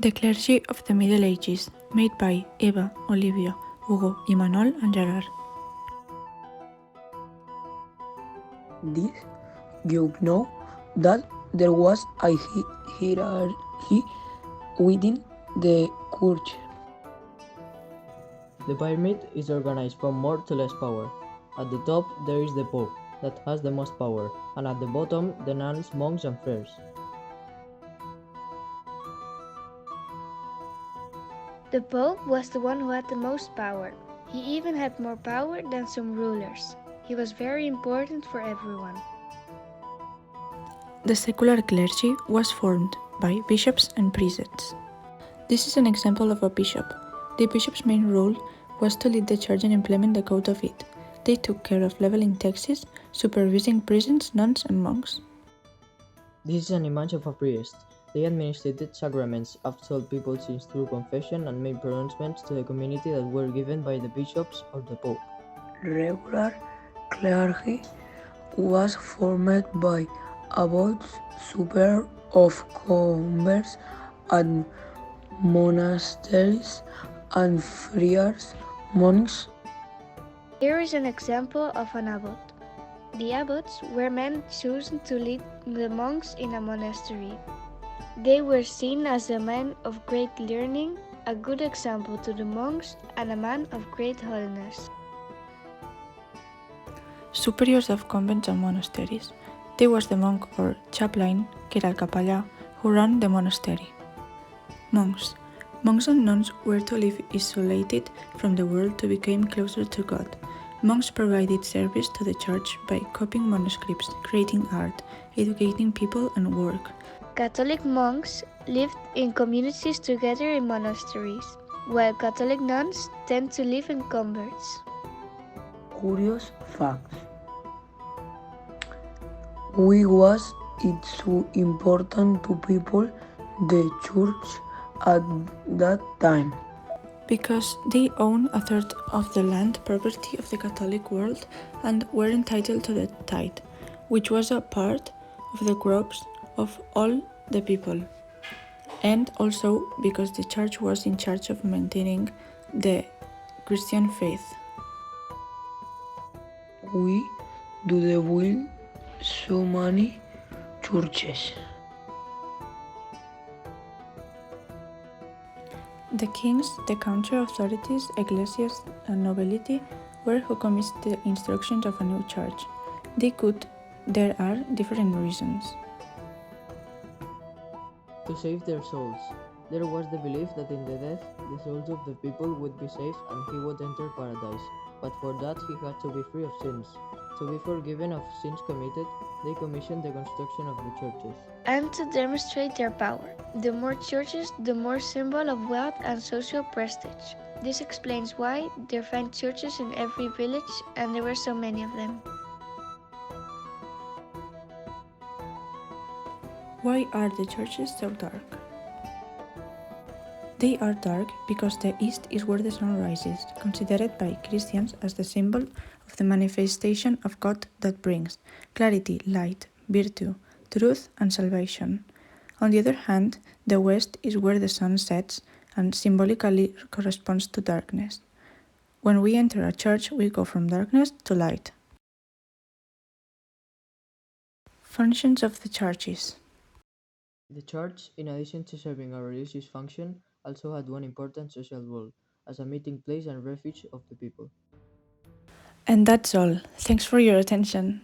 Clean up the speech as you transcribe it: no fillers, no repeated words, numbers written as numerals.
The Clergy of the Middle Ages, made by Eva, Olivia, Hugo, Imanol and Gerard. This you know that there was a hierarchy within the church. The pyramid is organized from more to less power. At the top there is the Pope, that has the most power, and at the bottom the nuns, monks and friars. The Pope was the one who had the most power. He even had more power than some rulers. He was very important for everyone. The secular clergy was formed by bishops and priests. This is an example of a bishop. The bishop's main role was to lead the church and implement the code of it. They took care of leveling taxes, supervising priests, nuns, and monks. This is an image of a priest. They administered sacraments, absolved people's sins through confession, and made pronouncements to the community that were given by the bishops or the Pope. Regular clergy was formed by abbots, super of converts and monasteries, and friars, monks. Here is an example of an abbot. The abbots were men chosen to lead the monks in a monastery. They were seen as a man of great learning, a good example to the monks, and a man of great holiness. Superiors of convents and monasteries. There was the monk or chaplain, que era el capellà, who ran the monastery. Monks. Monks and nuns were to live isolated from the world to become closer to God. Monks provided service to the church by copying manuscripts, creating art, educating people and work. Catholic monks lived in communities together in monasteries, while Catholic nuns tend to live in convents. Curious facts. Why was it so important to people the church at that time? Because they owned a third of the land property of the Catholic world and were entitled to the tithe, which was a part of the crops of all the people, and also because the church was in charge of maintaining the Christian faith. Why do they build so many churches? The kings, the country authorities, ecclesias, and nobility were who commits the instructions of a new church. There are different reasons. To save their souls. There was the belief that in the death, the souls of the people would be saved and he would enter paradise. But for that, he had to be free of sins. To be forgiven of sins committed, they commissioned the construction of the churches. And to demonstrate their power. The more churches, the more symbol of wealth and social prestige. This explains why there find churches in every village and there were so many of them. Why are the churches so dark? They are dark because the east is where the sun rises, considered by Christians as the symbol of the manifestation of God that brings clarity, light, virtue, truth, and salvation. On the other hand, the west is where the sun sets and symbolically corresponds to darkness. When we enter a church, we go from darkness to light. Functions of the churches. The church, in addition to serving a religious function, also had one important social role, as a meeting place and refuge of the people. And that's all. Thanks for your attention.